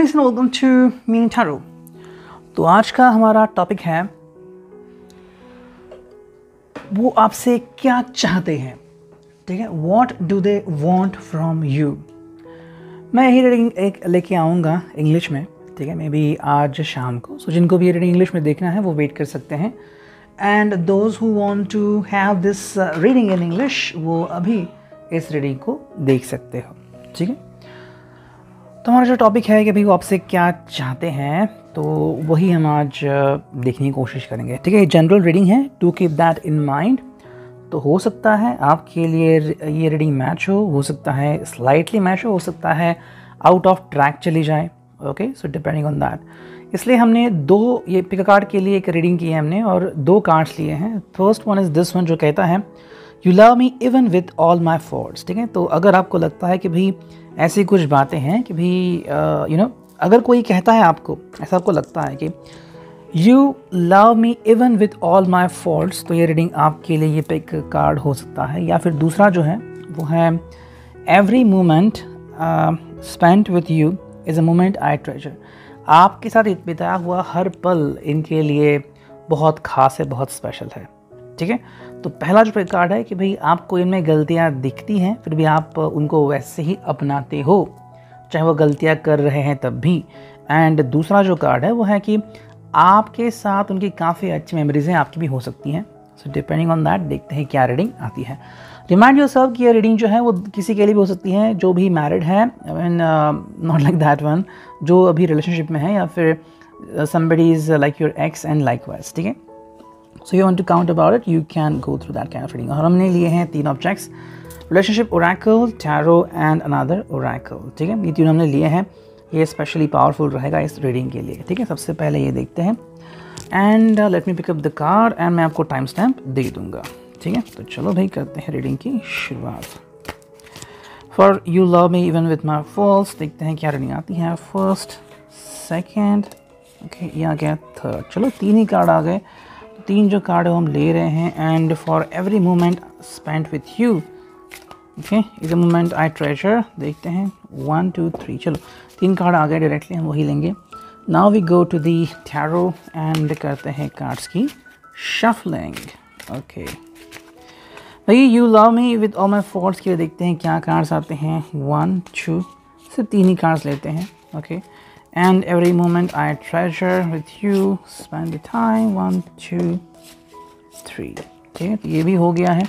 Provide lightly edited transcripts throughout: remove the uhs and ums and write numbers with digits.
Guys and welcome to मीनी tarot. तो आज का हमारा टॉपिक है वो आपसे क्या चाहते हैं। ठीक है, what do they want from you. मैं यही रीडिंग एक लेके आऊँगा इंग्लिश में, ठीक है, मे बी आज शाम को। सो जिनको भी ये रीडिंग इंग्लिश में देखना है वो वेट कर सकते हैं, and those who want to have this reading in English वो अभी इस रीडिंग को देख सकते हो। ठीक है, तो हमारा जो टॉपिक है कि भाई वो आपसे क्या चाहते हैं, तो वही हम आज देखने की कोशिश करेंगे। ठीक है, जनरल रीडिंग है, to keep that in mind. तो हो सकता है आपके लिए ये रीडिंग मैच हो सकता है स्लाइटली मैच हो सकता है आउट ऑफ ट्रैक चली जाए। Okay, so depending on that. इसलिए हमने दो ये पिक कार्ड के लिए एक रीडिंग की है हमने, और दो कार्ड्स लिए हैं। First one is this one जो कहता है you love me even with all my faults. ठीक है, तो अगर आपको लगता है कि भाई ऐसी कुछ बातें हैं कि भाई अगर कोई कहता है आपको, ऐसा आपको लगता है कि you love me even with all my faults, तो ये रीडिंग आपके लिए ये पिक कार्ड हो सकता है। या फिर दूसरा जो है वो है every moment spent with you is a moment I treasure. आपके साथ बिताया हुआ हर पल इनके लिए बहुत ख़ास है, बहुत स्पेशल है। ठीक है, तो पहला जो कार्ड है कि भाई आपको इनमें गलतियां दिखती हैं, फिर भी आप उनको वैसे ही अपनाते हो चाहे वो गलतियां कर रहे हैं तब भी। एंड दूसरा जो कार्ड है वो है कि आपके साथ उनकी काफ़ी अच्छी मेमोरीज़ हैं, आपकी भी हो सकती हैं। सो डिपेंडिंग ऑन दैट देखते हैं क्या रीडिंग आती है। रिमाइंड योरसेल्फ कि ये रीडिंग जो है वो किसी के लिए भी हो सकती है जो भी मैरिड है, नॉट लाइक दैट वन, जो अभी रिलेशनशिप में है, या फिर somebody is like your ex and likewise। ठीक है, so you want to count about it, you can go through that kind of reading. और हमने लिए हैं 3 objects, relationship oracle, tarot and another oracle. ठीक है, ये तीनों हमने लिए हैं, ये स्पेशली पावरफुल रहेगा इस रीडिंग के लिए। ठीक है, सबसे पहले ये देखते हैं, and let me pick up the card, and मैं आपको टाइम स्टैम्प दे दूंगा। ठीक है, तो चलो भाई करते हैं रीडिंग की शुरुआत। For you love me even with my falls, देखते हैं क्या रीडिंग आती है। फर्स्ट, सेकेंड, ओके, ये आ गया थर्ड। चलो 3 ही कार्ड आ गए, 3 जो कार्ड है हम ले रहे हैं। And for every moment spent with you, okay, is a moment I treasure. देखते हैं 1 2 3, चलो 3 कार्ड आ गए, डायरेक्टली हम वही लेंगे। Now we go to the tarot and करते हैं कार्ड्स की शफलिंग। ओके भाई, you love me with all my faults के लिए देखते हैं क्या कार्ड्स आते हैं। 1 2, सिर्फ 3 ही कार्ड्स लेते हैं। Okay, and every moment I treasure with you, spend the time, 1 2 3। ठीक है, तो ये भी हो गया है।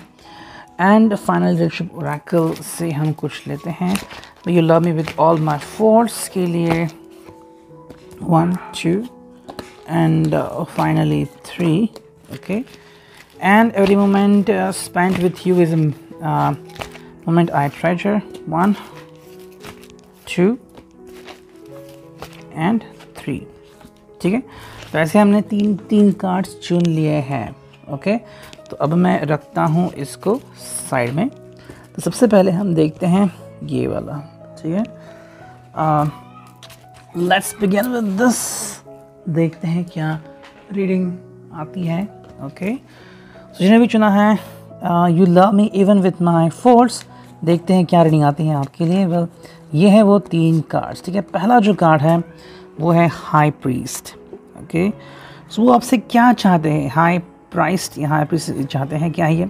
एंड फाइनल रिलेशनशिप ओरेकल से हम कुछ लेते हैं। तो you love me with all my faults के लिए 1 2 and finally 3। Okay, and every moment spent with you is moment I treasure, 1 2 and 3। ठीक है, तो ऐसे हमने 3 कार्ड्स चुन लिए हैं। ओके, तो अब मैं रखता हूँ इसको साइड में। तो सबसे पहले हम देखते हैं ये वाला। ठीक है, लेट्स बिगिन विद दिस। देखते हैं क्या रीडिंग आती है। ओके, तो जिन्हें भी चुना है you love me even with my faults, देखते हैं क्या रीडिंग आती है आपके लिए। वेल, ये है वो 3 कार्ड्स। ठीक है, पहला जो कार्ड है वो है हाई प्रीस्ट। ओके, सो वो आपसे क्या चाहते हैं। हाई प्रीस्ट चाहते हैं क्या ये।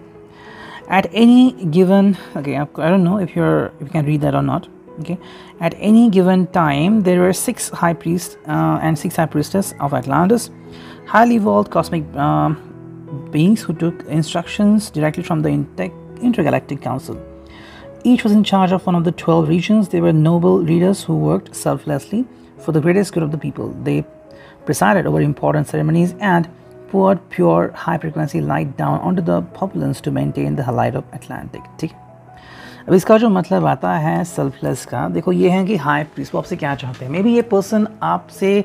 एट एनी गिवन, ओके, आपको I don't know if you can read that और not. Okay, at any given time there were 6 high priest and 6 high priestess of Atlantis, highly evolved cosmic beings who took instructions directly from the intergalactic council. Each was in charge of one of the 12 regions. They were noble leaders who worked selflessly for the greatest good of the people. They presided over important ceremonies and poured pure high-frequency light down onto the populace to maintain the light of Atlantic. ठीक है, अब इसका जो मतलब आता है selfless का, देखो ये है कि हाई प्रीस्ट वो आपसे क्या चाहते हैं। मे बी ये पर्सन आपसे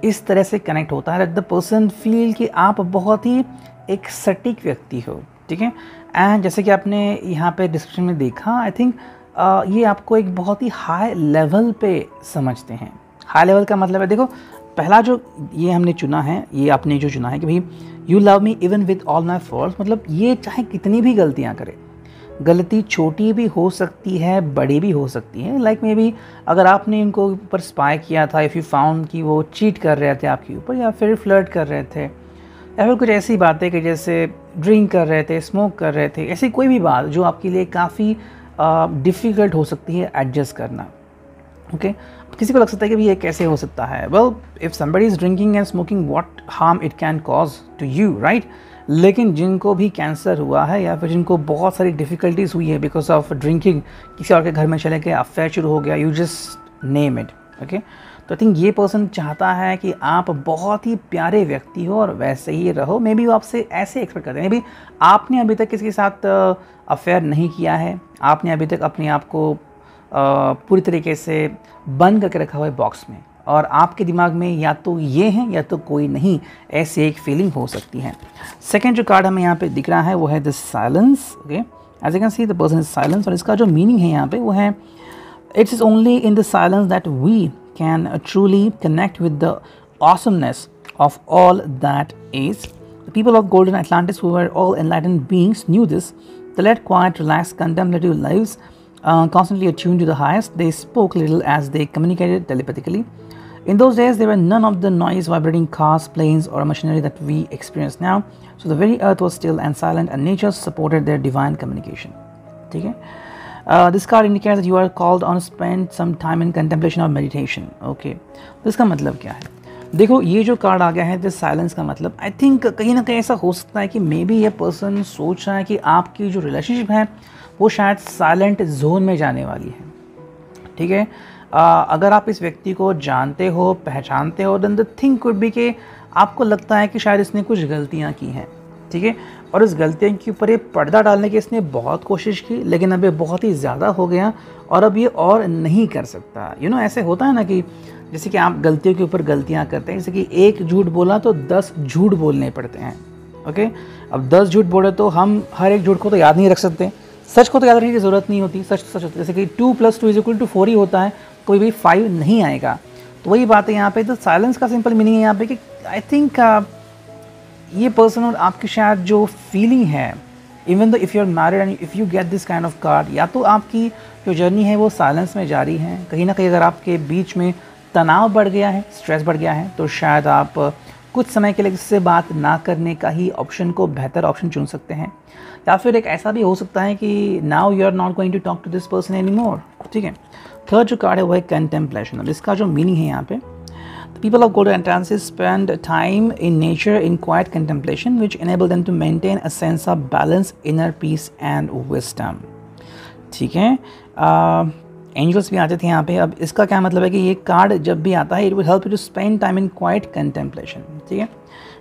इस तरह से कनेक्ट होता है, द पर्सन फील कि आप बहुत ही एक सटीक व्यक्ति हो। ठीक है, एंड जैसे कि आपने यहाँ पे डिस्क्रिप्शन में देखा, आई थिंक ये आपको एक बहुत ही हाई लेवल पे समझते हैं। हाई लेवल का मतलब है, देखो पहला जो ये हमने चुना है, ये आपने जो चुना है कि भाई you love me even with all my faults, मतलब ये चाहे कितनी भी गलतियाँ करे, गलती छोटी भी हो सकती है, बड़ी भी हो सकती है। लाइक मे बी अगर आपने इनको ऊपर स्पाई किया था, इफ़ यू फाउंड कि वो चीट कर रहे थे आपके ऊपर, या फिर फ्लर्ट कर रहे थे, या फिर कुछ ऐसी बातें कि जैसे ड्रिंक कर रहे थे, स्मोक कर रहे थे, ऐसी कोई भी बात जो आपके लिए काफ़ी डिफ़िकल्ट हो सकती है एडजस्ट करना। ओके किसी को लग सकता है कि भाई ये कैसे हो सकता है। Well, if somebody is drinking and smoking, what harm it can cause to you, right. लेकिन जिनको भी कैंसर हुआ है या फिर जिनको बहुत सारी डिफ़िकल्टीज हुई है बिकॉज ऑफ ड्रिंकिंग, किसी और के घर में चले गए, अफेयर शुरू हो गया, you just name it, okay. तो आई थिंक ये पर्सन चाहता है कि आप बहुत ही प्यारे व्यक्ति हो और वैसे ही रहो। मे बी वो आपसे ऐसे एक्सपेक्ट करते हैं, मे बी आपने अभी तक किसी के साथ अफेयर नहीं किया है, आपने अभी तक अपने आप को पूरी तरीके से बंद करके रखा हुआ है बॉक्स में, और आपके दिमाग में या तो ये है या तो कोई नहीं, ऐसी एक फीलिंग हो सकती है। सेकेंड जो कार्ड हमें यहाँ पे दिख रहा है वो है the silence, okay. As you can see the person is silence, और इसका जो मीनिंग है यहाँ पे वो है it's is only in the silence that we can truly connect with the awesomeness of all that is. The people of golden Atlantis, who were all enlightened beings, knew this. They led quiet, relaxed, contemplative lives, constantly attuned to the highest. They spoke little as they communicated telepathically. In those days, there were none of the noise, vibrating cars, planes, or machinery that we experience now. So the very earth was still and silent, and nature supported their divine communication. ठीक है? This card indicates that you are called on to spend some time in contemplation or meditation. Okay. तो इसका मतलब क्या है? देखो, ये जो कार्ड आ गया है द साइलेंस का मतलब, आई थिंक कहीं ना कहीं ऐसा हो सकता है कि मे बी ये पर्सन सोच रहा है कि आपकी जो रिलेशनशिप है वो शायद साइलेंट जोन में जाने वाली है। ठीक है, अगर आप इस व्यक्ति को जानते हो, पहचानते हो, then the thing could be कि आपको लगता है कि शायद इसने कुछ गलतियाँ की हैं। ठीक है, और इस गलतियों के ऊपर ये पर्दा डालने की इसने बहुत कोशिश की, लेकिन अब ये बहुत ही ज़्यादा हो गया और अब ये और नहीं कर सकता। ऐसे होता है ना कि जैसे कि आप गलतियों के ऊपर गलतियां करते हैं, जैसे कि एक झूठ बोला तो 10 झूठ बोलने पड़ते हैं। ओके, अब 10 झूठ बोले तो हम हर एक झूठ को तो याद नहीं रख सकते, सच को तो याद रखने की ज़रूरत नहीं होती। सच होता है, जैसे कि 2 + 2 = 4 ही होता है, कोई भी 5 नहीं आएगा। तो वही बात है यहाँ पे। तो साइलेंस का सिंपल मीनिंग है यहाँ पे कि आई थिंक ये पर्सन और आपकी शायद जो फीलिंग है, even though if you are married and if you get this kind of card, या तो आपकी जो जर्नी है वो साइलेंस में जारी है। कहीं ना कहीं अगर आपके बीच में तनाव बढ़ गया है, स्ट्रेस बढ़ गया है, तो शायद आप कुछ समय के लिए किससे बात ना करने का ही ऑप्शन को बेहतर ऑप्शन चुन सकते हैं। या फिर एक ऐसा भी हो सकता है कि now you are not going to talk to this person any more. ठीक है, थर्ड जो कार्ड है वो है कंटेम्पलेशन। अब इसका जो मीनिंग है यहाँ पे, the people of golden Atlantis spend time in nature in quiet contemplation, which enable them to maintain a sense of balance, inner peace and wisdom. ठीक है, एंजल्स भी आते थे यहाँ पे। अब इसका क्या मतलब है कि ये कार्ड जब भी आता है, it will help you to spend time in quiet contemplation. ठीक है,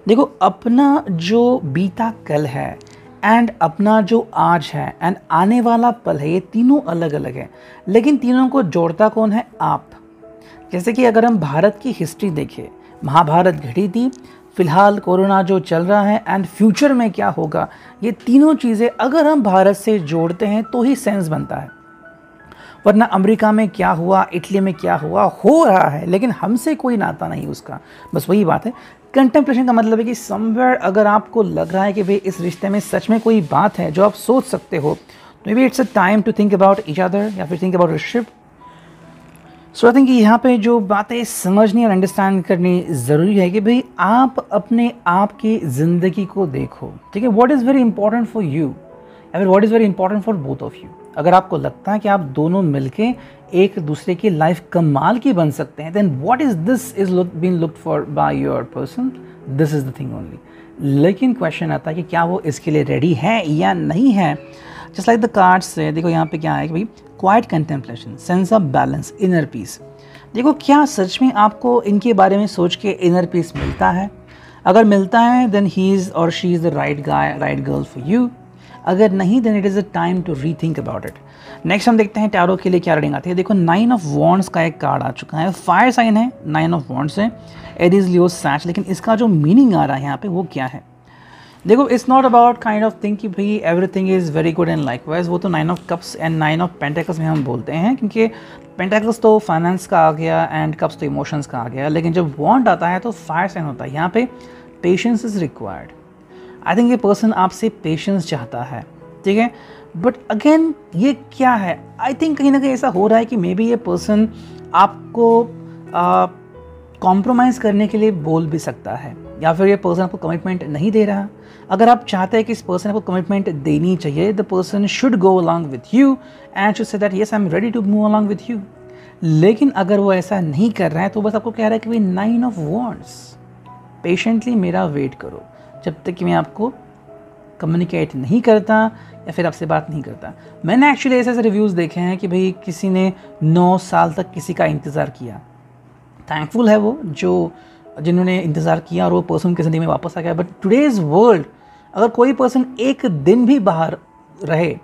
देखो, अपना जो बीता कल है एंड अपना जो आज है एंड आने वाला पल है, ये तीनों अलग अलग है, लेकिन तीनों को जोड़ता कौन है? आप। जैसे कि अगर हम भारत की हिस्ट्री देखें, महाभारत घटी थी, फिलहाल कोरोना जो चल रहा है, एंड फ्यूचर में क्या होगा, ये तीनों चीज़ें अगर हम भारत से जोड़ते हैं तो ही सेंस बनता है। वरना अमेरिका में क्या हुआ, इटली में क्या हुआ, हो रहा है, लेकिन हमसे कोई नाता नहीं उसका। बस वही बात है। कंटेम्पलेशन का मतलब है कि समवेयर अगर आपको लग रहा है कि भाई इस रिश्ते में सच में कोई बात है जो आप सोच सकते हो, तो maybe it's a time to think about each other, या फिर think about relationship. So I think यहाँ पे जो बातें समझनी और अंडरस्टैंड करनी ज़रूरी है कि भाई आप अपने आप की ज़िंदगी को देखो। ठीक है, what is very important for you, या फिर what is very important for both of you. अगर आपको लगता है कि आप दोनों मिलके एक दूसरे की लाइफ कमाल की बन सकते हैं, then what is this is being looked for by your person, this is the thing only. लेकिन क्वेश्चन आता है कि क्या वो इसके लिए रेडी है या नहीं है। जस्ट लाइक द कार्ड्स से देखो यहाँ पे क्या है कि भाई quite contemplation, sense of balance, inner peace. देखो, क्या सच में आपको इनके बारे में सोच के इनर पीस मिलता है? अगर मिलता है देन ही इज़ और she is the right guy, right girl for you. अगर नहीं, then it is a time to rethink about it. Next हम देखते हैं टैरो के लिए क्या रीडिंग आती है। देखो, 9 ऑफ वॉन्ड्स का एक कार्ड आ चुका है, फायर साइन है, 9 ऑफ वॉन्ड्स है, एरीज, लियो, सैच। लेकिन इसका जो मीनिंग आ रहा है यहाँ पे वो क्या है? देखो, it's not about kind of thing कि भाई everything is very good and likewise. वो तो 9 of cups and 9 of pentacles में हम बोलते हैं, क्योंकि पेंटेकल्स तो फाइनेंस का आ गया एंड कप्स तो इमोशंस का आ गया। लेकिन जब वॉन्ड आता है तो फायर साइन होता है। यहाँ पे patience is required. I think ये पर्सन आपसे पेशेंस चाहता है। ठीक है। बट अगेन ये क्या है, आई थिंक कहीं ना कहीं ऐसा हो रहा है कि मे बी ये पर्सन आपको कॉम्प्रोमाइज़ करने के लिए बोल भी सकता है, या फिर ये पर्सन आपको कमिटमेंट नहीं दे रहा। अगर आप चाहते हैं कि इस पर्सन को कमिटमेंट देनी चाहिए, the person should go along with you and should say that yes I am ready to move along with you. लेकिन अगर वो ऐसा नहीं कर रहा है तो बस आपको कह रहा है कि भाई 9 ऑफ वॉन्ड्स, पेशेंटली मेरा वेट करो जब तक कि मैं आपको कम्युनिकेट नहीं करता या फिर आपसे बात नहीं करता। मैंने एक्चुअली ऐसे रिव्यूज़ देखे हैं कि भाई किसी ने 9 साल तक किसी का इंतज़ार किया, थैंकफुल है वो जिन्होंने इंतज़ार किया और वो पर्सन की ज़िंदगी में वापस आ गया। बट टुडेज़ वर्ल्ड, अगर कोई पर्सन एक दिन भी बाहर रहे,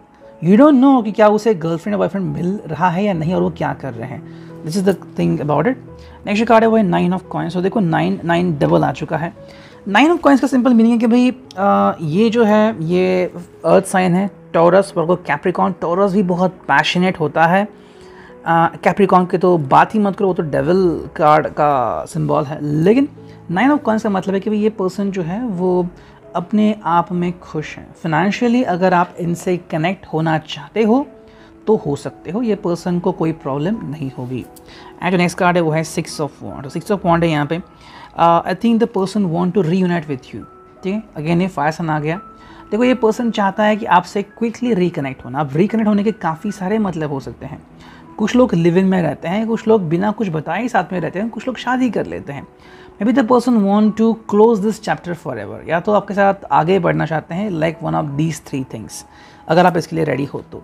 यू डोंट नो कि क्या उसे गर्लफ्रेंड या बॉयफ्रेंड मिल रहा है या नहीं, और वो क्या कर रहे हैं। This is the thing about it. Next card है वो है 9 ऑफ कॉइन्स। तो देखो 9 डबल आ चुका है। 9 ऑफ कॉइन्स का सिंपल मीनिंग है कि भाई ये जो है ये अर्थ साइन है, टॉरस, वर्गो, कैप्रिकॉर्न। टॉरस भी बहुत पैशनेट होता है। कैप्रिकॉर्न की तो बात ही मत करो, वो तो डेविल कार्ड का सिंबल है। लेकिन 9 ऑफ कॉइन्स का मतलब है कि भाई ये पर्सन जो है वो अपने आप में खुश हैं। फाइनेंशियली अगर आप इनसे कनेक्ट होना चाहते हो तो हो सकते हो, ये पर्सन को कोई प्रॉब्लम नहीं होगी। एंड जो नेक्स्ट कार्ड है वो है 6 ऑफ वॉन्ड। 6 ऑफ वॉन्ड है यहाँ पे। I think the person want to reunite with you, ठीक है। अगेन ये फायर सन आ गया। देखो ये पर्सन चाहता है कि आपसे क्विकली रिकनेक्ट होना। अब रिकनेक्ट होने के काफ़ी सारे मतलब हो सकते हैं। कुछ लोग लिव इन में रहते हैं, कुछ लोग बिना कुछ बताए साथ में रहते हैं, कुछ लोग शादी कर लेते हैं। Maybe the person want to close this chapter for ever, या तो आपके साथ आगे बढ़ना चाहते हैं, like one of these 3 things, अगर आप इसके लिए रेडी हो तो।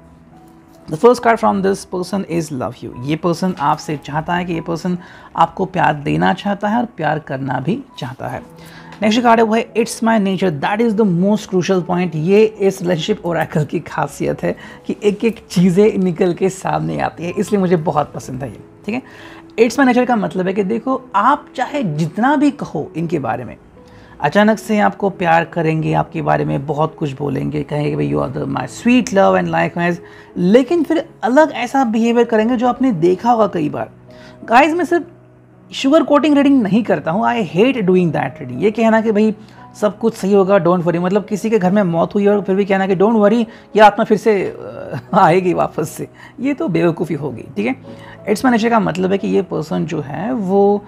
The first card from this person is love you. ये पर्सन आपसे चाहता है कि ये पर्सन आपको प्यार देना चाहता है और प्यार करना भी चाहता है। नेक्स्ट कार्ड है वो है it's my nature. That is the most crucial point. ये इस रिलेशनशिप ओरेकल की खासियत है कि एक एक चीज़ें निकल के सामने आती है, इसलिए मुझे बहुत पसंद है ये, ठीक है। इट्स माई नेचर का मतलब है कि देखो आप चाहे जितना भी कहो इनके बारे में, अचानक से आपको प्यार करेंगे, आपके बारे में बहुत कुछ बोलेंगे, कहेंगे भाई you are the my sweet love and likewise, लेकिन फिर अलग ऐसा बिहेवियर करेंगे जो आपने देखा होगा कई बार। गाइज मैं सिर्फ शुगर कोटिंग रीडिंग नहीं करता हूँ, I hate doing that reading. ये कहना कि भाई सब कुछ सही होगा, डोंट वरी, मतलब किसी के घर में मौत हुई और फिर भी कहना कि डोंट वरी ये आत्मा फिर से आएगी वापस से, ये तो बेवकूफ़ी होगी, ठीक है। इट्स माई नेचर का मतलब है कि ये पर्सन जो है वो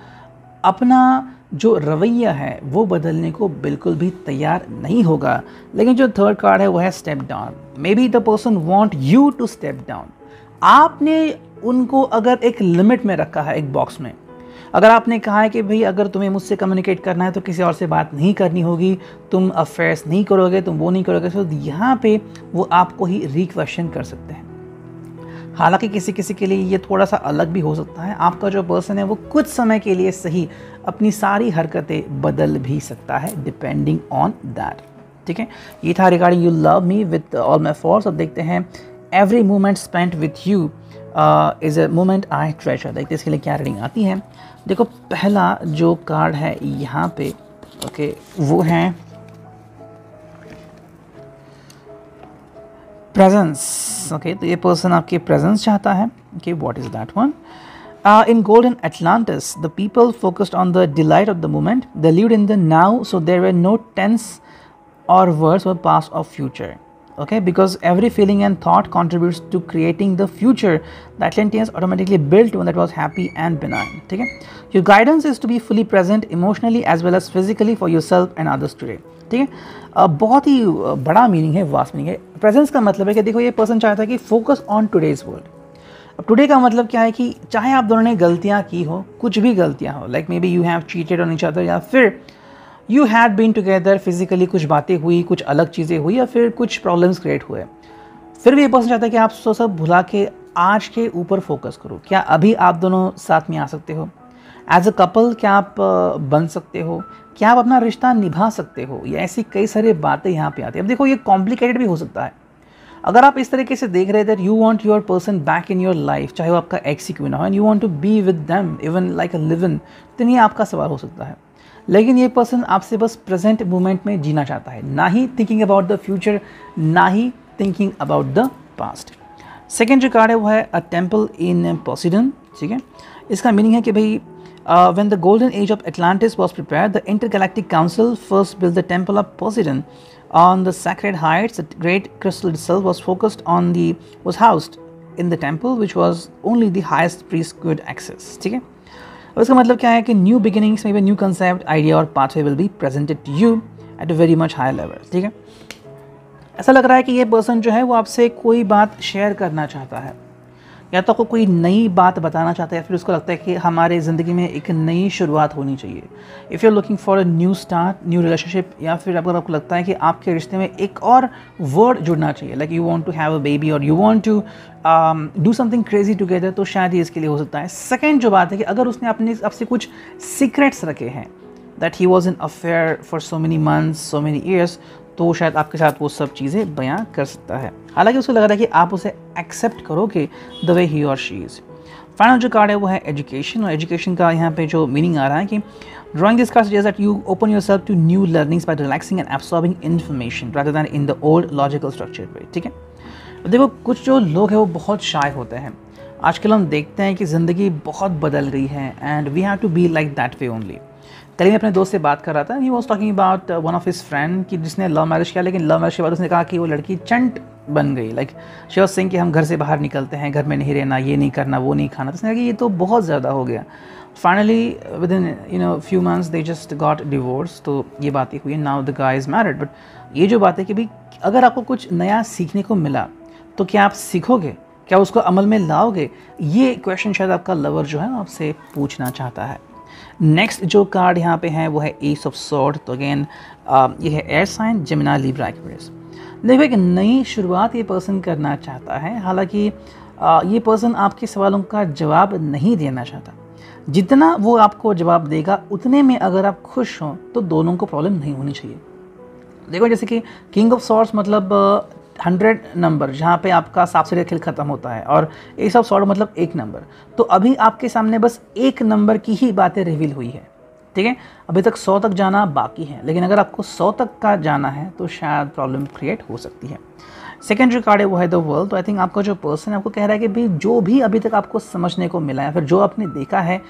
अपना जो रवैया है वो बदलने को बिल्कुल भी तैयार नहीं होगा। लेकिन जो थर्ड कार्ड है वो है step down. Maybe the person want you to step down. आपने उनको अगर एक लिमिट में रखा है, एक बॉक्स में, अगर आपने कहा है कि भाई अगर तुम्हें मुझसे कम्युनिकेट करना है तो किसी और से बात नहीं करनी होगी, तुम अफेयर्स नहीं करोगे, तुम वो नहीं करोगे, तो यहाँ पे वो आपको ही रिक्वेश्चन कर सकते हैं। हालांकि किसी किसी के लिए ये थोड़ा सा अलग भी हो सकता है। आपका जो पर्सन है वो कुछ समय के लिए सही अपनी सारी हरकतें बदल भी सकता है, डिपेंडिंग ऑन दैट, ठीक है। ये था regarding you love me with all my force. अब देखते हैं every moment spent with you is a moment I treasure. देखते हैं इसके लिए क्या रीडिंग आती है। देखो पहला जो कार्ड है यहाँ पे, ओके, वो है प्रेजेंस। ओके, तो ये पर्सन आपके प्रेजेंस चाहता है। Okay, what is that one? In golden Atlantis, the people focused on the delight of the moment. They lived in the now, so there were no tense or words or past or future. Okay, because every feeling and thought contributes to creating the future. The Atlanteans automatically built one that was happy and benign. ठीक है? Your guidance is to be fully present emotionally as well as physically for yourself and others today. ठीक है। बहुत ही बड़ा meaning है, vast meaning है। Presence का मतलब है कि देखो ये पर्सन चाहता है कि फोकस ऑन टुडेज वर्ल्ड। अब टुडे का मतलब क्या है कि चाहे आप दोनों ने गलतियाँ की हो, कुछ भी गलतियाँ हो, like maybe you have cheated on each other, या फिर you had been together physically, कुछ बातें हुई, कुछ अलग चीज़ें हुई, या फिर कुछ प्रॉब्लम्स क्रिएट हुए, फिर भी ये पर्सन चाहता है कि आप सब भुला के आज के ऊपर फोकस करो। क्या अभी आप दोनों साथ में आ सकते हो? एज अ कपल क्या आप बन सकते हो? क्या आप अपना रिश्ता निभा सकते हो? ये ऐसी कई सारी बातें यहाँ पे आती हैं। अब देखो ये कॉम्प्लिकेटेड भी हो सकता है। अगर आप इस तरीके से देख रहे थे that you want your person back in your life, चाहे वो आपका एक्स ही क्यों ना हो, and you want to be with them even like a live in, तो ये आपका सवाल हो सकता है। लेकिन ये पर्सन आपसे बस प्रेजेंट मोमेंट में जीना चाहता है, ना ही थिंकिंग अबाउट द फ्यूचर, ना ही thinking about the past. Second जो कार्ड है वो है अ टेम्पल इन पोसिडन। ठीक है, इसका मीनिंग है कि भाई When the golden age of Atlantis was prepared, the Intergalactic Council first built the Temple of Poseidon on the sacred heights. The great crystal itself was housed in the temple, which was only the highest priest could access. ठीक है, अब इसका मतलब क्या है कि new beginnings में new concept, idea और pathway will be presented to you at a very much higher level. ठीक है, ऐसा लग रहा है कि ये पर्सन जो है वो आपसे कोई बात शेयर करना चाहता है, या तो आपको कोई नई बात बताना चाहता है, या फिर उसको लगता है कि हमारे ज़िंदगी में एक नई शुरुआत होनी चाहिए. If you are looking for a new start, new relationship, या फिर अगर आपको लगता है कि आपके रिश्ते में एक और वर्ड जुड़ना चाहिए, like you want to have a baby और you want to do something crazy together, तो शायद ये इसके लिए हो सकता है. सेकेंड जो बात है कि अगर उसने अपने आपसे कुछ सीक्रेट्स रखे हैं, that he was in affair for so many months, so many years, तो शायद आपके साथ वो सब चीज़ें बयां कर सकता है. हालांकि उसको लग रहा है कि आप उसे एक्सेप्ट करोगे द वे ही और शी इज़. फाइनल जो कार्ड है वो है एजुकेशन, और एजुकेशन का यहाँ पे जो मीनिंग आ रहा है कि drawing this card suggest that you open yourself to new learnings by relaxing and absorbing information rather than in the old logical structure way. ठीक है, देखो कुछ जो लोग हैं वो बहुत शाय होते हैं. आजकल हम देखते हैं कि ज़िंदगी बहुत बदल रही है and we have to be like that way only. कल मैं अपने दोस्त से बात कर रहा था, he was talking about one of his friend कि जिसने लव मैरिज किया, लेकिन लव मैरिज के बाद उसने कहा कि वो लड़की चंट बन गई. लाइक शी वाज सेइंग कि हम घर से बाहर निकलते हैं, घर में नहीं रहना, ये नहीं करना, वो नहीं खाना. तो उसने कहा कि ये तो बहुत ज़्यादा हो गया. Finally with in few months they just got divorce. तो ये बातें हुई, now the guy is married. But ये जो बात है कि भाई अगर आपको कुछ नया सीखने को मिला तो क्या आप सीखोगे, क्या उसको अमल में लाओगे? ये क्वेश्चन शायद आपका लवर जो है आपसे पूछना चाहता है. नेक्स्ट जो कार्ड यहाँ पे है वो है एस ऑफ सॉर्ड. तो अगेन ये है air sign, Gemini, Libra, Aquarius. देखो एक नई शुरुआत ये पर्सन करना चाहता है. हालांकि ये पर्सन आपके सवालों का जवाब नहीं देना चाहता. जितना वो आपको जवाब देगा उतने में अगर आप खुश हों तो दोनों को प्रॉब्लम नहीं होनी चाहिए. देखो जैसे कि किंग ऑफ सॉर्ड्स मतलब 100 नंबर, जहाँ पे आपका सांप से खेल खत्म होता है, और एस ऑफ सॉर्ड मतलब 1 नंबर. तो अभी आपके सामने बस 1 नंबर की ही बातें रिवील हुई है. ठीक है, अभी तक 100 तक जाना बाकी है, लेकिन अगर आपको 100 तक का जाना है तो शायद प्रॉब्लम क्रिएट हो सकती है. सेकेंड जो कार्ड है वो है द वर्ल्ड. तो आई थिंक आपका जो पर्सन है आपको कह रहा है कि भाई जो भी अभी तक आपको समझने को मिला है, फिर जो आपने देखा है,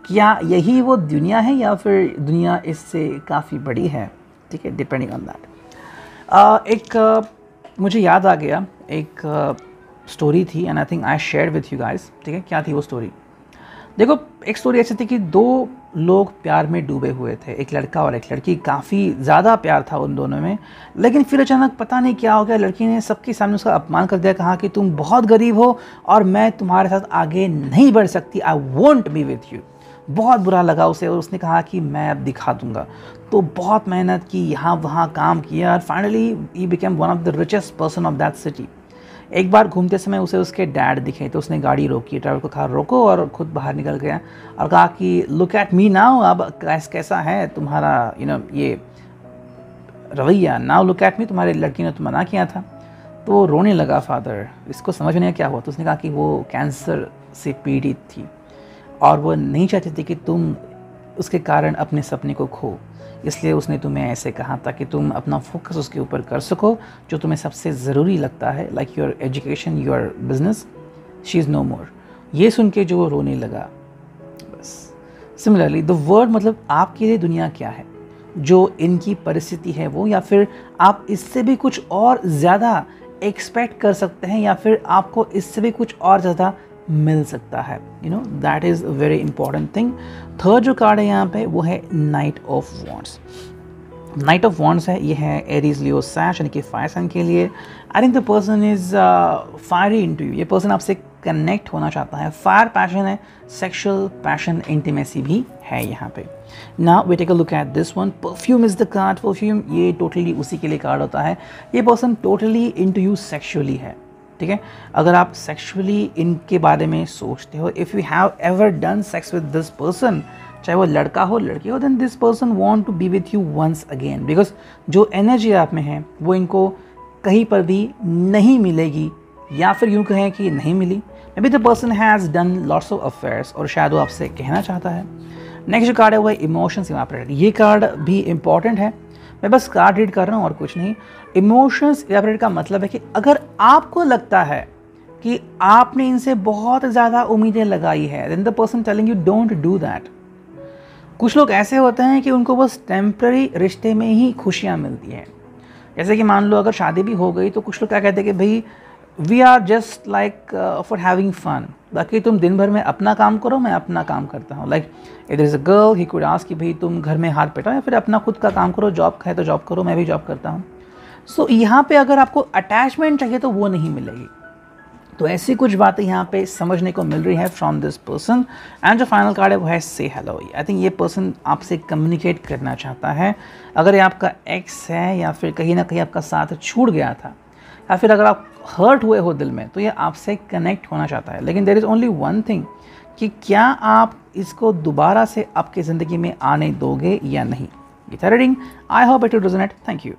क्या यही वो दुनिया है या फिर दुनिया इससे काफ़ी बड़ी है. ठीक है, डिपेंडिंग ऑन दैट. एक मुझे याद आ गया एक स्टोरी थी and I think I share with you guys. ठीक है, क्या थी वो स्टोरी? देखो एक स्टोरी ऐसी थी कि 2 लोग प्यार में डूबे हुए थे, एक लड़का और एक लड़की. काफ़ी ज़्यादा प्यार था उन दोनों में, लेकिन फिर अचानक पता नहीं क्या हो गया, लड़की ने सबके सामने उसका अपमान कर दिया, कहा कि तुम बहुत गरीब हो और मैं तुम्हारे साथ आगे नहीं बढ़ सकती, I want B with you. बहुत बुरा लगा उसे और उसने कहा कि मैं अब दिखा दूंगा. तो बहुत मेहनत की, यहाँ वहाँ काम किया और finally he became one of the richest person of that city. एक बार घूमते समय उसे उसके डैड दिखे तो उसने गाड़ी रोकी, ड्राइवर को कहा रोको, और खुद बाहर निकल गया और कहा कि लुक एट मी नाउ, अब कैसा है तुम्हारा ये रवैया, नाउ लुक एट मी, तुम्हारी लड़की ने तो मना किया था. तो रोने लगा फादर. इसको समझ में नहीं क्या हुआ. तो उसने कहा कि वो कैंसर से पीड़ित थी और वो नहीं चाहती थी कि तुम उसके कारण अपने सपने को खो, इसलिए उसने तुम्हें ऐसे कहा ताकि तुम अपना फोकस उसके ऊपर कर सको जो तुम्हें सबसे ज़रूरी लगता है, like your education, your business. She is no more. ये सुन के जो रोने लगा बस. सिमिलरली द वर्ड मतलब आपके लिए दुनिया क्या है, जो इनकी परिस्थिति है वो, या फिर आप इससे भी कुछ और ज़्यादा एक्सपेक्ट कर सकते हैं, या फिर आपको इससे भी कुछ और ज़्यादा मिल सकता है. That is a very important thing. Third जो कार्ड है यहाँ पे वो है night of wands. Night of wands है, ये है एरीज, लियो, सैश यानी कि फायर साइन के लिए. I think the person is fiery into you. ये पर्सन आपसे कनेक्ट होना चाहता है. फायर पैशन है, सेक्सुअल पैशन, इंटीमेसी भी है यहाँ पे. Now we take a look at this one. Perfume is the card. Perfume ये टोटली उसी के लिए कार्ड होता है. ये person totally into you sexually है. ठीक है, अगर आप सेक्सुअली इनके बारे में सोचते हो, if you have ever done sex with this person, चाहे वो लड़का हो लड़की हो, then this person want to be with you once again, because जो एनर्जी आप में है वो इनको कहीं पर भी नहीं मिलेगी, या फिर यूँ कहें कि नहीं मिली. Maybe the person has done lots of affairs और शायद वो आपसे कहना चाहता है. नेक्स्ट जो कार्ड है वो है इमोशंस इवापोरेटेड. ये कार्ड भी इंपॉर्टेंट है. मैं बस कार्ड रीड कर रहा हूँ और कुछ नहीं. इमोशंस इवेपोरेट का मतलब है कि अगर आपको लगता है कि आपने इनसे बहुत ज़्यादा उम्मीदें लगाई है, then the person telling you don't do that. कुछ लोग ऐसे होते हैं कि उनको बस टेम्प्रेरी रिश्ते में ही खुशियाँ मिलती हैं। जैसे कि मान लो अगर शादी भी हो गई तो कुछ लोग क्या कहते हैं कि भाई we are just like for having fun, बाकी तुम दिन भर में अपना काम करो, मैं अपना काम करता हूँ। लाइक इधर is a girl he could ask कि भाई तुम घर में हाथ पेटाओ या फिर अपना खुद का काम करो, जॉब है तो जॉब करो, मैं भी जॉब करता हूँ। सो यहाँ पे अगर आपको अटैचमेंट चाहिए तो वो नहीं मिलेगी। तो ऐसी कुछ बातें यहाँ पे समझने को मिल रही है फ्रॉम दिस पर्सन। एंड जो फाइनल कार्ड है वो है से हेलो। आई थिंक ये पर्सन आपसे कम्युनिकेट करना चाहता है। अगर ये आपका एक्स है या फिर कहीं ना कहीं आपका साथ छूट गया था या फिर अगर आप हर्ट हुए हो दिल में, तो ये आपसे कनेक्ट होना चाहता है। लेकिन there is only one thing कि क्या आप इसको दोबारा से आपकी ज़िंदगी में आने दोगे या नहीं। ये था reading. I hope it will resonate. Thank you.